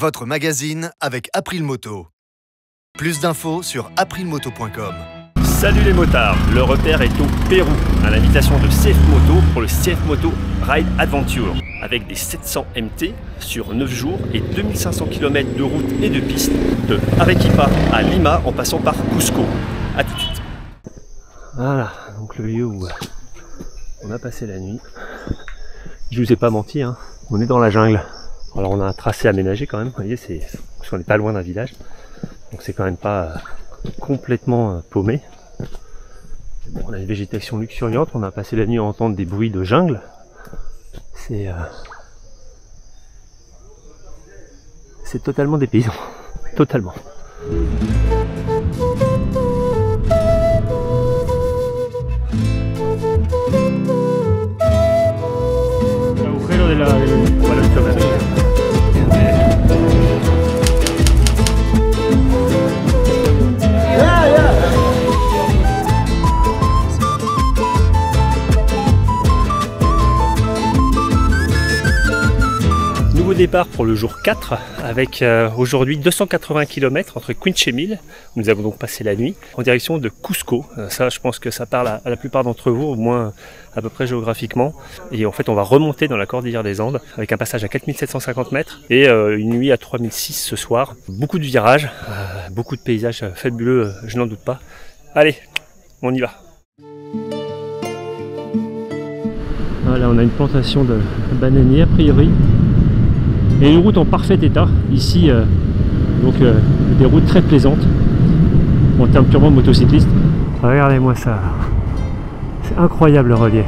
votre magazine avec April Moto. Plus d'infos sur aprilmoto.com. Salut les motards, le repère est au Pérou, à l'invitation de CF Moto pour le CF Moto Ride Adventure, avec des 700 MT sur 9 jours et 2500 km de route et de piste, de Arequipa à Lima en passant par Cusco. A tout de suite. Voilà, donc le lieu où on a passé la nuit. Je vous ai pas menti, hein, on est dans la jungle. Alors on a un tracé aménagé quand même, vous voyez, parce qu'on n'est pas loin d'un village, donc c'est quand même pas complètement paumé. Bon, on a une végétation luxuriante, on a passé la nuit à entendre des bruits de jungle. C'est totalement dépaysant, totalement. Nouveau départ pour le jour 4 avec aujourd'hui 280 km entre Quinchemil, où nous avons donc passé la nuit, en direction de Cusco. Ça, je pense que ça parle à la plupart d'entre vous, au moins à peu près géographiquement. Et en fait, on va remonter dans la cordillère des Andes avec un passage à 4750 mètres et une nuit à 3006 ce soir. Beaucoup de virages, beaucoup de paysages fabuleux, je n'en doute pas. Allez, on y va. Voilà, on a une plantation de bananiers a priori. Et une route en parfait état, ici, donc des routes très plaisantes, en termes purement motocyclistes. Regardez-moi ça, c'est incroyable le relief.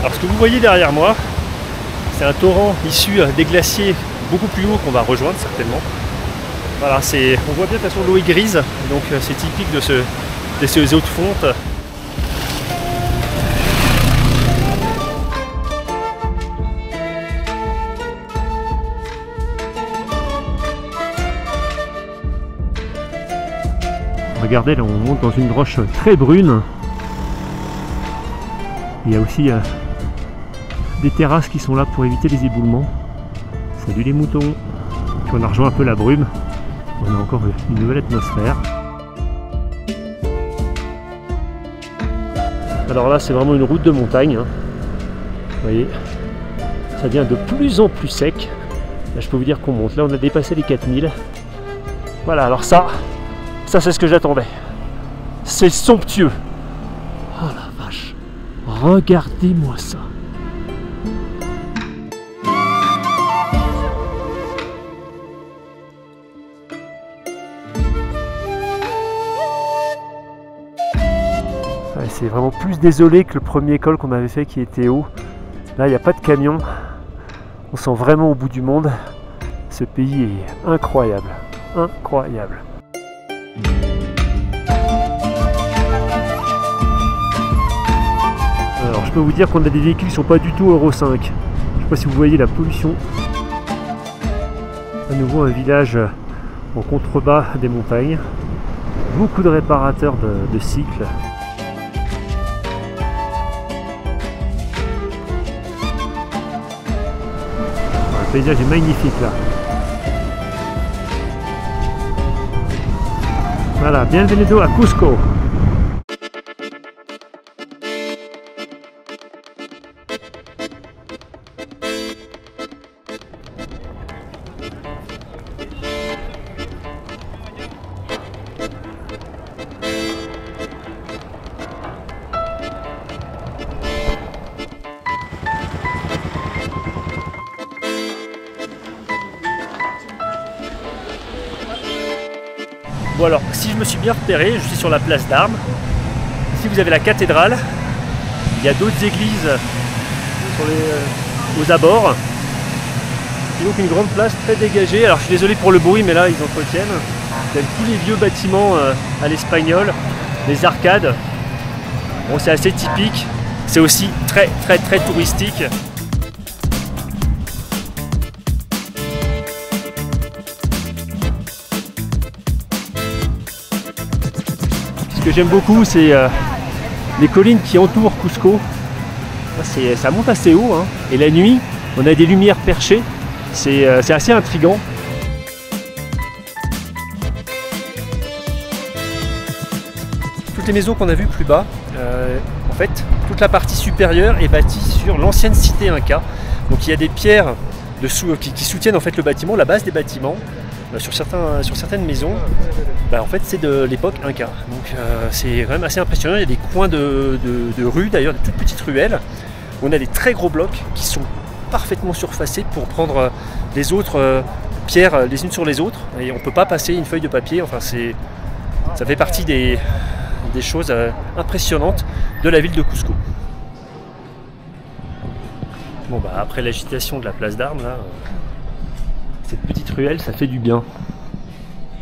Alors ce que vous voyez derrière moi, c'est un torrent issu des glaciers beaucoup plus haut qu'on va rejoindre certainement. Voilà, on voit bien de toute façon l'eau est grise, donc c'est typique de ces eaux de fonte. Regardez, là on monte dans une roche très brune. Il y a aussi des terrasses qui sont là pour éviter les éboulements. Salut les moutons. Puis on a rejoint un peu la brume. On a encore une nouvelle atmosphère. Alors là, c'est vraiment une route de montagne. Hein. Vous voyez, ça devient de plus en plus sec. Là, je peux vous dire qu'on monte. Là, on a dépassé les 4000. Voilà, alors ça c'est ce que j'attendais. C'est somptueux. Oh la vache. Regardez-moi ça. C'est vraiment plus désolé que le premier col qu'on avait fait qui était haut. Là, il n'y a pas de camion. On sent vraiment au bout du monde. Ce pays est incroyable. Incroyable. Alors, je peux vous dire qu'on a des véhicules qui ne sont pas du tout Euro 5. Je ne sais pas si vous voyez la pollution. À nouveau, un village en contrebas des montagnes. Beaucoup de réparateurs de cycles. Le paysage est magnifique là. Voilà, bienvenido à Cusco. Bon alors, si je me suis bien repéré, je suis sur la place d'Armes. Ici vous avez la cathédrale. Il y a d'autres églises aux abords. Et donc une grande place très dégagée. Alors je suis désolé pour le bruit, mais là ils entretiennent. Il y a tous les vieux bâtiments à l'espagnol, les arcades. Bon, c'est assez typique. C'est aussi très touristique. que j'aime beaucoup, c'est les collines qui entourent Cusco. Ça monte assez haut, hein. Et la nuit, on a des lumières perchées. C'est assez intriguant. Toutes les maisons qu'on a vues plus bas, en fait, toute la partie supérieure est bâtie sur l'ancienne cité Inca. Donc il y a des pierres qui soutiennent en fait le bâtiment, la base des bâtiments. Sur certaines maisons, en fait c'est de l'époque Inca. Donc c'est quand même assez impressionnant. Il y a des coins de rues, d'ailleurs, de toutes petites ruelles. On a des très gros blocs qui sont parfaitement surfacés pour prendre les autres pierres les unes sur les autres. Et on ne peut pas passer une feuille de papier. Enfin, ça fait partie des choses impressionnantes de la ville de Cusco. Bon, après l'agitation de la place d'Armes, là, cette petite ruelle, ça fait du bien.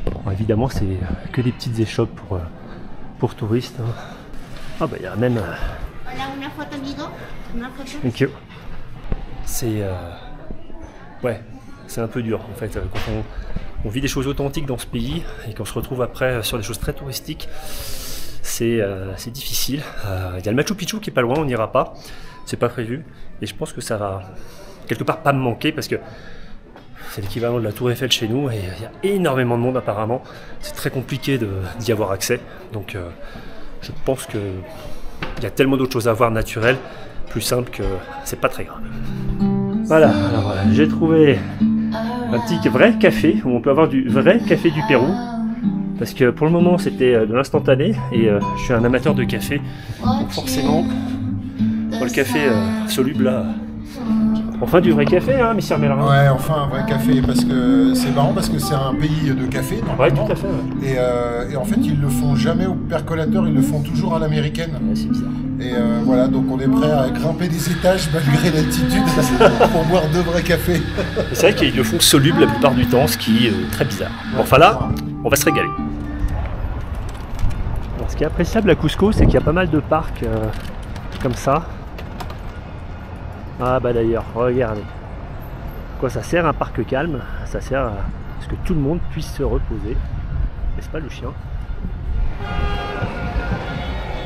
Bon, évidemment, c'est que des petites échoppes pour touristes. Hein. Ah il y a même... Thank you. C'est un peu dur en fait quand on vit des choses authentiques dans ce pays et qu'on se retrouve après sur des choses très touristiques. C'est difficile. Il y a le Machu Picchu qui est pas loin, on n'ira pas. C'est pas prévu. Et je pense que ça va quelque part pas me manquer parce que c'est l'équivalent de la Tour Eiffel chez nous et il y a énormément de monde apparemment. C'est très compliqué d'y avoir accès. Donc je pense qu'il y a tellement d'autres choses à voir naturelles, plus simple que c'est pas très grave. Voilà, alors j'ai trouvé un petit vrai café où on peut avoir du vrai café du Pérou. Parce que pour le moment c'était de l'instantané et je suis un amateur de café. Donc forcément, le café soluble là. Enfin du vrai café, hein, Monsieur Mellerin. Ouais, enfin un vrai café, parce que c'est marrant, parce que c'est un pays de café, normalement. Ouais, tout à fait. Ouais. Et en fait, ils le font jamais au percolateur, ils le font toujours à l'américaine. Ouais, c'est bizarre. Et voilà, donc on est prêt à grimper des étages malgré l'altitude pour boire de vrais cafés. C'est vrai qu'ils le font soluble la plupart du temps, ce qui est très bizarre. Bon, enfin là, on va se régaler. Alors, ce qui est appréciable à Cusco, c'est qu'il y a pas mal de parcs comme ça. Ah d'ailleurs, regardez. Quoi, ça sert un parc calme, ça sert à ce que tout le monde puisse se reposer. N'est-ce pas le chien?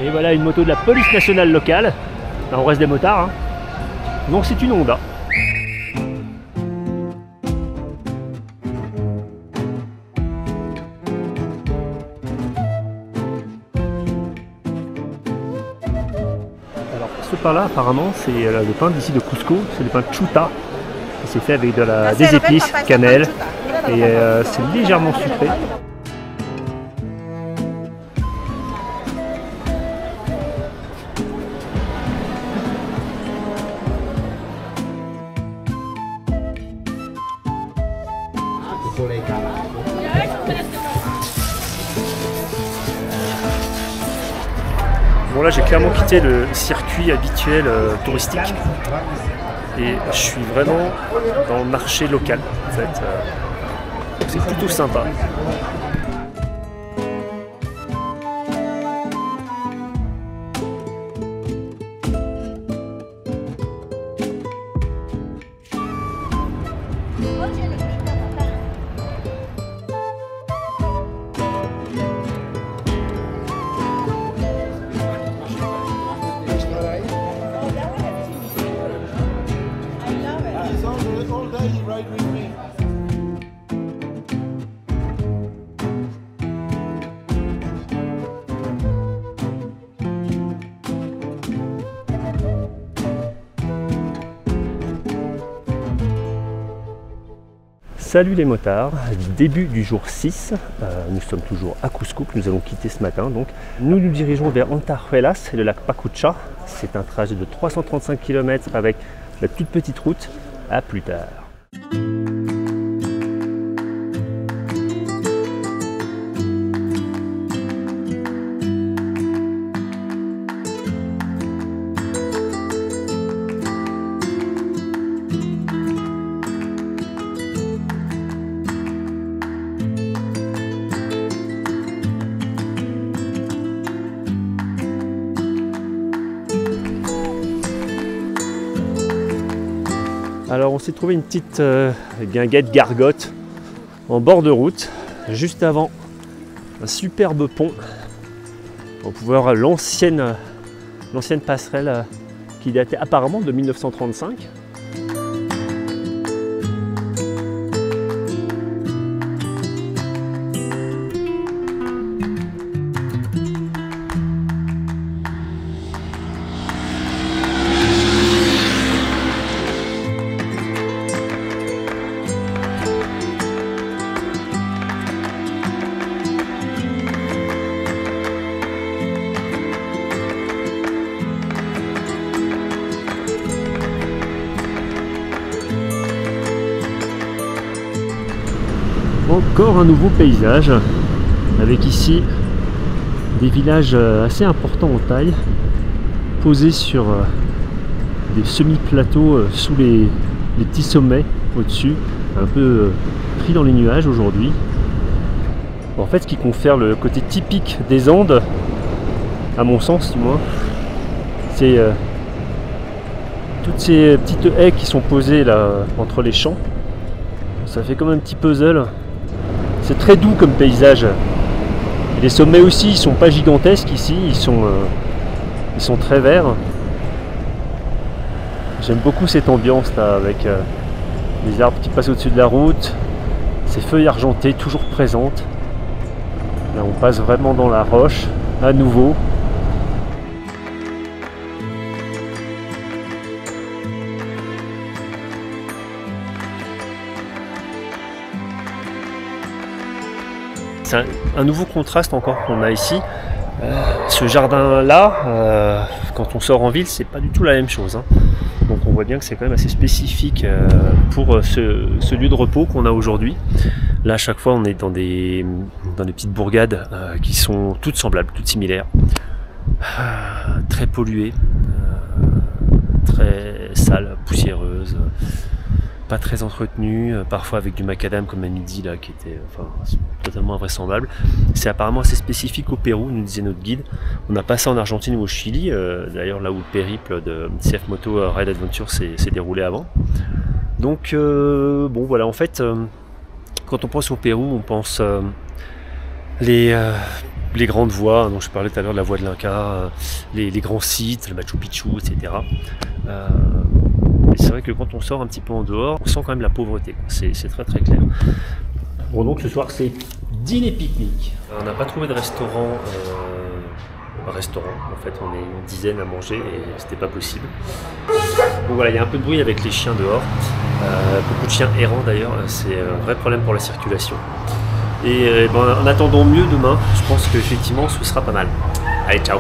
Et voilà une moto de la police nationale locale. Là, on reste des motards. Hein. Non, c'est une Honda. Ce pain là apparemment c'est le pain d'ici de Cusco, c'est le pain chuta. C'est fait avec des épices, cannelle et c'est légèrement sucré. Bon là j'ai clairement quitté le circuit habituel touristique et je suis vraiment dans le marché local en fait. C'est plutôt sympa. Salut les motards, début du jour 6, nous sommes toujours à Cusco que nous allons quitter ce matin. Donc. Nous nous dirigeons vers Antahuelas et le lac Pacucha. C'est un trajet de 335 km avec la toute petite route. À plus tard. Alors on s'est trouvé une petite guinguette gargote en bord de route, juste avant un superbe pont On peut voir l'ancienne passerelle qui datait apparemment de 1935. Encore un nouveau paysage avec ici des villages assez importants en taille posés sur des semi-plateaux sous les petits sommets au-dessus, un peu pris dans les nuages aujourd'hui. En fait, ce qui confère le côté typique des Andes, à mon sens du moins, c'est toutes ces petites haies qui sont posées là entre les champs. Ça fait comme un petit puzzle. C'est très doux comme paysage. Et les sommets aussi, ils sont pas gigantesques ici, ils sont très verts. J'aime beaucoup cette ambiance là, avec les arbres qui passent au-dessus de la route, ces feuilles argentées toujours présentes. Là, on passe vraiment dans la roche, à nouveau. C'est un nouveau contraste encore qu'on a ici. Ce jardin-là, quand on sort en ville, c'est pas du tout la même chose. Hein. Donc on voit bien que c'est quand même assez spécifique pour ce lieu de repos qu'on a aujourd'hui. Là, à chaque fois, on est dans des petites bourgades qui sont toutes semblables, toutes similaires. Très polluées, très sales, poussiéreuses. Pas très entretenu, parfois avec du macadam comme à midi là, qui était totalement invraisemblable. C'est apparemment assez spécifique au Pérou, nous disait notre guide. On a passé en Argentine ou au Chili, d'ailleurs là où le périple de CF Moto Ride Adventure s'est déroulé avant. Donc bon voilà, en fait, quand on pense au Pérou, on pense les grandes voies, dont je parlais tout à l'heure de la voie de l'Inca, les grands sites, le Machu Picchu, etc. C'est vrai que quand on sort un petit peu en dehors, on sent quand même la pauvreté, c'est très très clair. Bon, donc ce soir c'est dîner pique-nique. On n'a pas trouvé de restaurant, en fait on est une dizaine à manger et c'était pas possible. Donc voilà, il y a un peu de bruit avec les chiens dehors, beaucoup de chiens errants d'ailleurs, c'est un vrai problème pour la circulation. Et en attendant mieux demain, je pense qu'effectivement ce sera pas mal. Allez, ciao!